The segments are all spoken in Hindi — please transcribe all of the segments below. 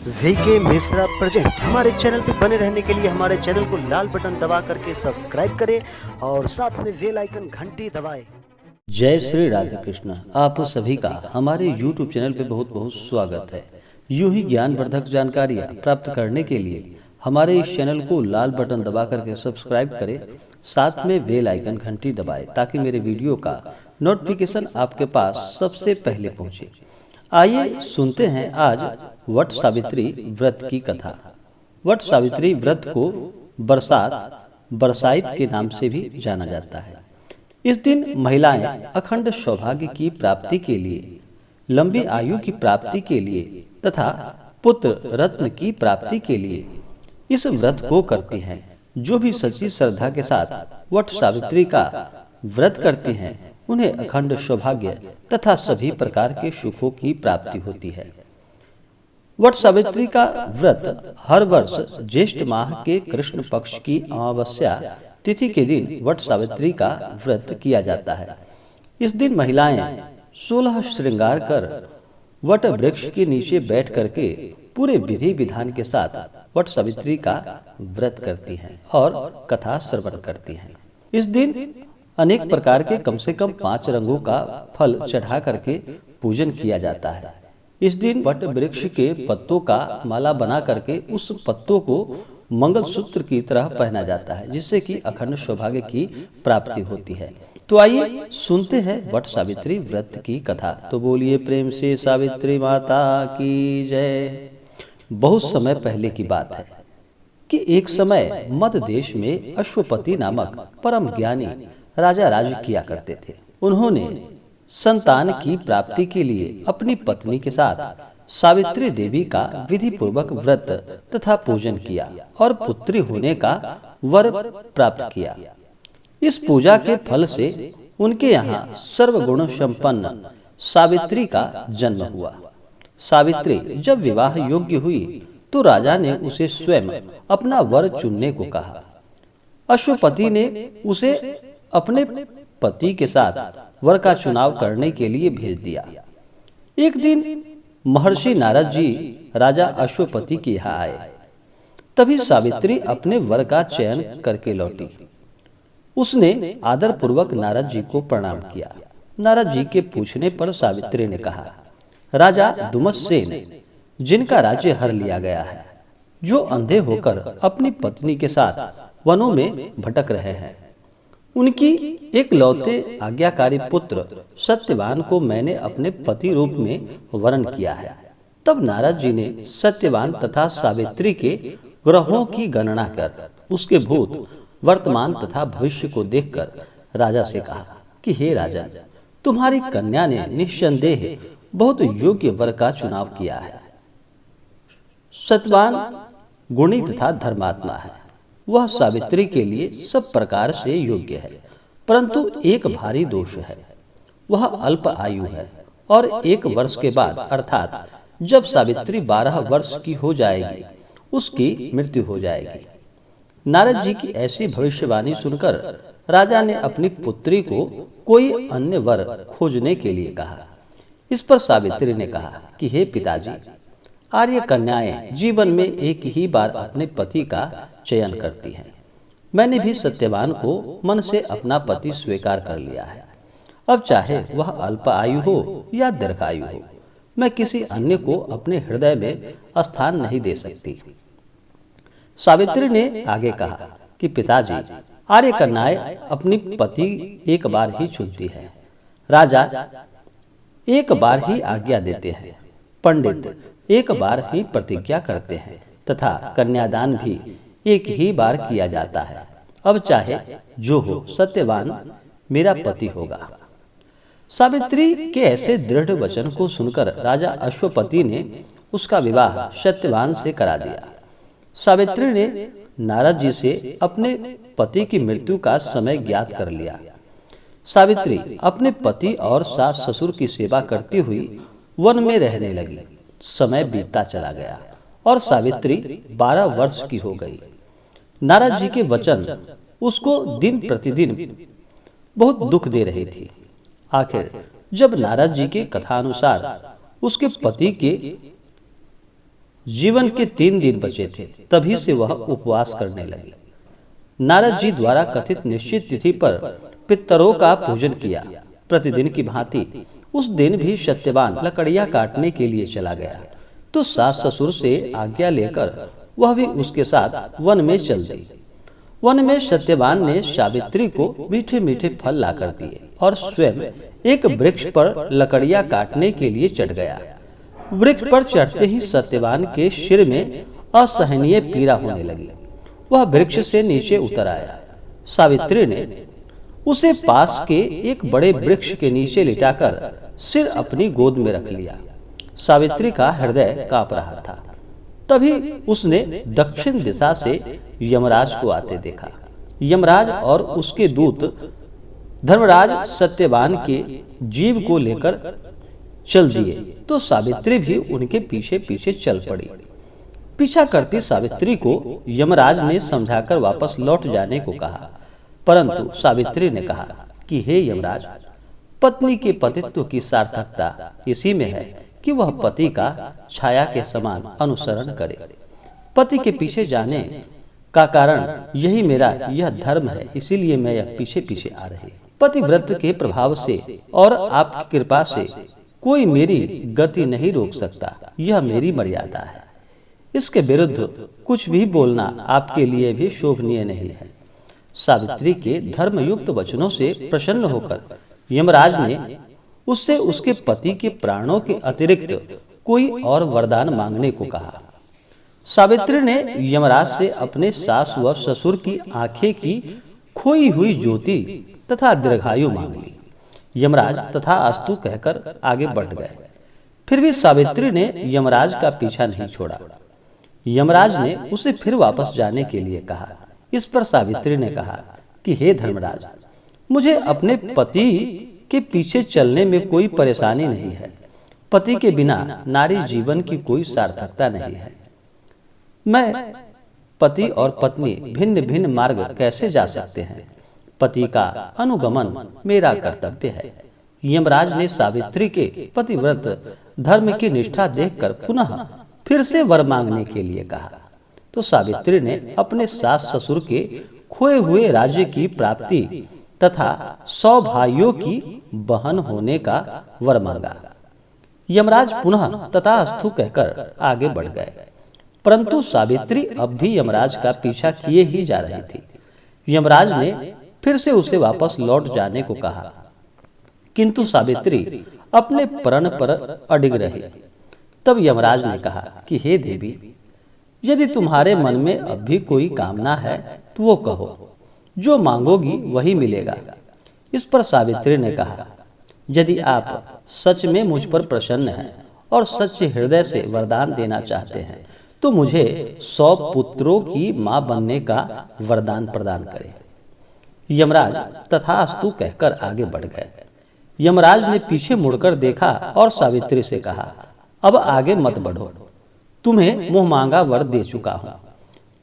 VK Mishra present. हमारे चैनल पर बने रहने के लिए हमारे चैनल को लाल बटन दबा करके सब्सक्राइब करें और साथ में बेल आइकन घंटी दबाएं। जय श्री राधे कृष्ण। आप सभी का हमारे YouTube चैनल पे बहुत बहुत स्वागत है। यूं ही ज्ञानवर्धक जानकारियाँ प्राप्त करने के लिए हमारे इस चैनल को लाल बटन दबा करके सब्सक्राइब करें, साथ में बेल आइकन घंटी दबाएं ताकि मेरे वीडियो का नोटिफिकेशन आपके पास सबसे पहले पहुंचे। आइए सुनते हैं आज वट सावित्री व्रत की कथा। वट सावित्री व्रत को बरसाइत के नाम से भी जाना जाता है। इस दिन महिलाएं अखंड सौभाग्य की प्राप्ति के लिए, लंबी आयु की प्राप्ति के लिए तथा पुत्र रत्न की प्राप्ति के लिए इस व्रत को करती हैं। जो भी सच्ची श्रद्धा के साथ वट सावित्री का व्रत करती हैं उन्हें अखंड सौभाग्य तथा सभी प्रकार के सुखों की प्राप्ति होती है। वट सावित्री का व्रत हर वर्ष ज्येष्ठ माह के कृष्ण पक्ष की अमावस्या तिथि के दिन वट सावित्री का व्रत किया जाता है। इस दिन महिलाएं 16 श्रृंगार कर वट वृक्ष के नीचे बैठ करके पूरे विधि विधान के साथ वट सावित्री का व्रत करती हैं और कथा श्रवण करती हैं। इस दिन अनेक प्रकार के कम से कम 5 रंगों का फल चढ़ा करके पूजन किया जाता है। इस दिन वट वृक्ष के पत्तों का माला बना करके उस पत्तों को मंगलसूत्र की तरह पहना जाता है, जिससे कि अखंड सौभाग्य की प्राप्ति होती है। तो आइए सुनते हैं वट सावित्री व्रत की कथा। तो बोलिए प्रेम से सावित्री माता की जय। बहुत समय पहले की बात है कि एक समय मध्य देश में अश्वपति नामक परम ज्ञानी राजा राज किया करते थे। उन्होंने संतान की प्राप्ति के लिए अपनी पत्नी के साथ सावित्री देवी का विधि पूर्वक व्रत तथा पूजन किया और पुत्री होने का वर प्राप्त किया। इस पूजा के फल से उनके यहाँ सर्वगुण संपन्न सावित्री का जन्म हुआ। सावित्री जब विवाह योग्य हुई तो राजा ने उसे स्वयं अपना वर चुनने को कहा। अश्वपति ने उसे अपने पति के साथ वर का चुनाव करने के लिए भेज दिया। एक दिन महर्षि नारद जी राजा अश्वपति के यहाँ आए। तभी सावित्री अपने वर का चयन करके लौटी। उसने आदर पूर्वक नारद जी को प्रणाम किया। नारद जी के पूछने पर सावित्री ने कहा, राजा दुमत्सेन जिनका राज्य हर लिया गया है, जो अंधे होकर अपनी पत्नी के साथ वनों में भटक रहे हैं, उनकी एक लौते आज्ञाकारी पुत्र सत्यवान को मैंने अपने पति रूप में वरण किया है। तब नारद जी ने सत्यवान तथा सावित्री के ग्रहों की गणना कर उसके भूत वर्तमान तथा भविष्य को देखकर राजा से कहा कि हे राजन, तुम्हारी कन्या ने निस्संदेह बहुत योग्य वर का चुनाव किया है। सत्यवान गुणी तथा धर्मात्मा है। वह सावित्री के लिए सब प्रकार से योग्य है, परंतु एक भारी दोष है। वह अल्प आयु है और 1 वर्ष के बाद अर्थात जब सावित्री 12 वर्ष की हो जाएगी उसकी मृत्यु हो जाएगी। नारद जी की ऐसी भविष्यवाणी सुनकर राजा ने अपनी पुत्री को कोई अन्य वर खोजने के लिए कहा। इस पर सावित्री ने कहा कि हे पिताजी, आर्य कन्याएं जीवन में एक ही बार अपने पति का चयन करती हैं। मैंने भी सत्यवान को मन से अपना पति स्वीकार कर लिया है। अब चाहे वह अल्प आयु हो या दीर्घायु हो, मैं किसी अन्य को अपने हृदय में स्थान नहीं दे सकती। सावित्री ने आगे कहा कि पिताजी, आर्य कन्याएं अपनी पति एक बार ही चुनती है। राजा एक बार ही आज्ञा देते हैं, पंडित एक बार ही प्रतिज्ञा करते हैं तथा कन्यादान भी एक ही बार किया जाता है। अब चाहे जो हो, सत्यवान मेरा पति होगा। सावित्री के ऐसे दृढ़ वचन को सुनकर राजा अश्वपति ने उसका विवाह सत्यवान से करा दिया। सावित्री ने नारद जी से अपने पति की मृत्यु का समय ज्ञात कर लिया। सावित्री अपने पति और सास ससुर की सेवा करती हुई वन में रहने लगी। समय बीतता चला गया और सावित्री 12 वर्ष की हो गई। नारद जी के वचन उसको दिन प्रतिदिन बहुत दुख दे रहे थे। आखिर जब नारद जी के कथानुसार उसके पति के जीवन के 3 दिन बचे थे, तभी से वह उपवास करने लगी। नारद जी द्वारा कथित निश्चित तिथि पर पितरों का पूजन किया। प्रतिदिन की भांति उस दिन भी सत्यवान लकड़ियां काटने के लिए चला गया, तो सास ससुर से आज्ञा लेकर वह भी उसके साथ वन में चल दी। वन में सत्यवान ने सावित्री को मीठे मीठे फल लाकर दिए और स्वयं एक वृक्ष पर लकड़ियां काटने के लिए चढ़ गया। वृक्ष पर चढ़ते ही सत्यवान के सिर में असहनीय पीड़ा होने लगी। वह वृक्ष से नीचे उतर आया। सावित्री ने उसे पास के एक बड़े वृक्ष के नीचे लिटाकर सिर अपनी गोद में रख लिया। सावित्री का हृदय कांप रहा था। तभी उसने दक्षिण दिशा से यमराज को आते देखा। यमराज और उसके दूत धर्मराज सत्यवान के जीव को लेकर चल दिए, तो सावित्री भी उनके पीछे पीछे चल पड़ी। पीछा करती सावित्री को यमराज ने समझाकर वापस लौट जाने को कहा, परंतु सावित्री ने कहा कि हे यमराज, पत्नी के पतित्व की सार्थकता इसी में है कि वह पति का छाया के समान अनुसरण करे। पति के पीछे जाने का कारण यही मेरा यह धर्म है, इसीलिए मैं यह पीछे पीछे आ रही। पतिव्रत के प्रभाव से और आपकी कृपा से कोई मेरी गति नहीं रोक सकता, यह मेरी मर्यादा है। इसके विरुद्ध कुछ भी बोलना आपके लिए भी शोभनीय नहीं है। सावित्री के धर्मयुक्त वचनों से प्रसन्न होकर यमराज ने उससे उसके पति के प्राणों के अतिरिक्त कोई और वरदान मांगने को कहा। सावित्री ने यमराज से अपने सास व ससुर की आंखें की खोई हुई ज्योति तथा दीर्घायु मांग ली। यमराज तथास्तु कहकर आगे बढ़ गए। फिर भी सावित्री ने यमराज का पीछा नहीं छोड़ा। यमराज ने उसे फिर वापस जाने के लिए कहा। इस पर सावित्री ने कहा कि हे धर्मराज, मुझे अपने पति के पीछे चलने में कोई परेशानी नहीं है। पति के बिना नारी जीवन की कोई सार्थकता नहीं है। मैं पति और पत्नी भिन्न भिन्न मार्ग कैसे जा सकते हैं? पति का अनुगमन मेरा कर्तव्य है। यमराज ने सावित्री के पतिव्रत धर्म की निष्ठा देखकर पुनः फिर से वर मांगने के लिए कहा, तो सावित्री ने अपने सास ससुर के खोए हुए राज्य की प्राप्ति तथा 100 भाइयों की बहन होने का वर मांगा। यमराज पुनः तथास्तु कहकर आगे बढ़ गए, परंतु सावित्री अब भी यमराज का पीछा किए ही जा रही थी। यमराज ने फिर से उसे वापस लौट जाने को कहा, किंतु सावित्री अपने प्रण पर अडिग रही। तब यमराज ने कहा कि हे देवी, यदि तुम्हारे मन में अब भी कोई कामना है तो वो कहो, जो मांगोगी वही मिलेगा। इस पर सावित्री ने कहा, यदि आप सच में मुझ पर प्रसन्न हैं और सच्चे हृदय से वरदान देना चाहते हैं तो मुझे 100 पुत्रों की मां बनने का वरदान प्रदान करें। यमराज तथास्तु कहकर आगे बढ़ गए। यमराज ने पीछे मुड़कर देखा और सावित्री से कहा, अब आगे मत बढ़ो, तुम्हें मुंह मांगा वर दे चुका हूं,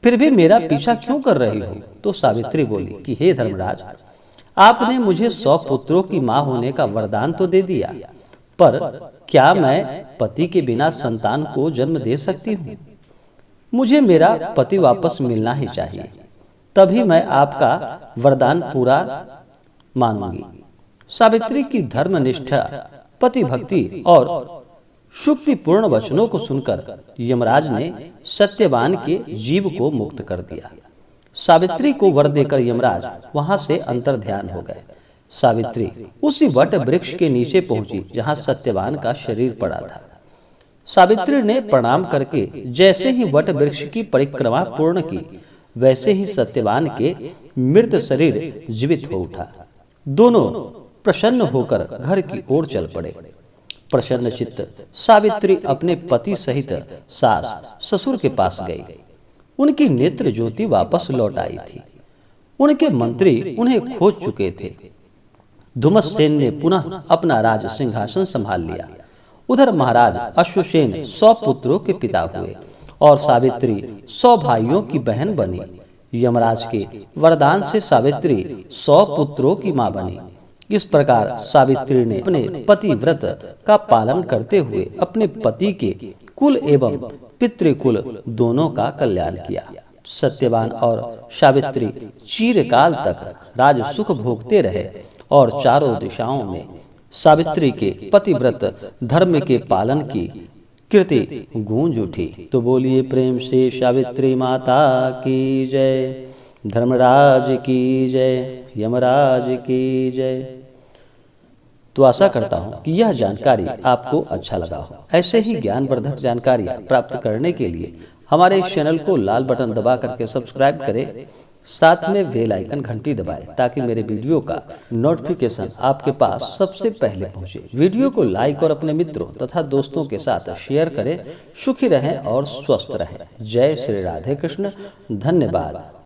फिर भी मेरा पीछा क्यों कर रही हो? तो सावित्री बोली कि हे धर्मराज, आपने मुझे 100 पुत्रों की मां होने का वरदान तो दे दिया, पर क्या मैं पति के बिना संतान को जन्म दे सकती हूँ? मुझे मेरा पति वापस मिलना ही चाहिए, तभी मैं आपका वरदान पूरा मानूंगी। सावित्री की धर्मनिष्ठा, पति भक्ति और शुक्तिपूर्ण वचनों को सुनकर यमराज ने सत्यवान के जीव को मुक्त कर दिया। सावित्री को वर देकर यमराज वहां से अंतर्ध्यान हो गए। सावित्री उसी वट वृक्ष के नीचे पहुंची जहां सत्यवान का शरीर पड़ा था। सावित्री ने प्रणाम करके जैसे ही वट वृक्ष की परिक्रमा पूर्ण की, वैसे ही सत्यवान के मृत शरीर जीवित हो उठा। दोनों प्रसन्न होकर घर की ओर चल पड़े। प्रसन्न चित्त सावित्री अपने पति सहित सास ससुर के पास गई। उनकी नेत्र ज्योति वापस लौट आई थी। उनके मंत्री उन्हें खोज चुके थे। धुमसेन ने पुनः अपना राज सिंहासन संभाल लिया। उधर महाराज अश्वसेन 100 पुत्रों के पिता हुए और सावित्री 100 भाइयों की बहन बनी। यमराज के वरदान से सावित्री 100 पुत्रों की मां बनी। इस प्रकार सावित्री ने अपने पतिव्रत का पालन करते हुए अपने पति के कुल एवं पितृकुल दोनों का कल्याण किया। सत्यवान और सावित्री चिरकाल तक राज सुख भोगते रहे और चारों दिशाओं में सावित्री के पतिव्रत धर्म के पालन की कीर्ति गूंज उठी। तो बोलिए प्रेम से सावित्री माता की जय, धर्मराज की जय, यमराज की जय। तो आशा करता हूं कि यह जानकारी आपको अच्छा लगा हो। ऐसे ही ज्ञानवर्धक जानकारियां प्राप्त करने के लिए हमारे इस चैनल को लाल बटन दबा करके सब्सक्राइब करें, साथ में बेल आइकन घंटी दबाएं ताकि मेरे वीडियो का नोटिफिकेशन आपके पास सबसे पहले पहुंचे। वीडियो को लाइक और अपने मित्रों तथा दोस्तों के साथ शेयर करें। सुखी रहें और स्वस्थ रहें। जय श्री राधे कृष्ण। धन्यवाद।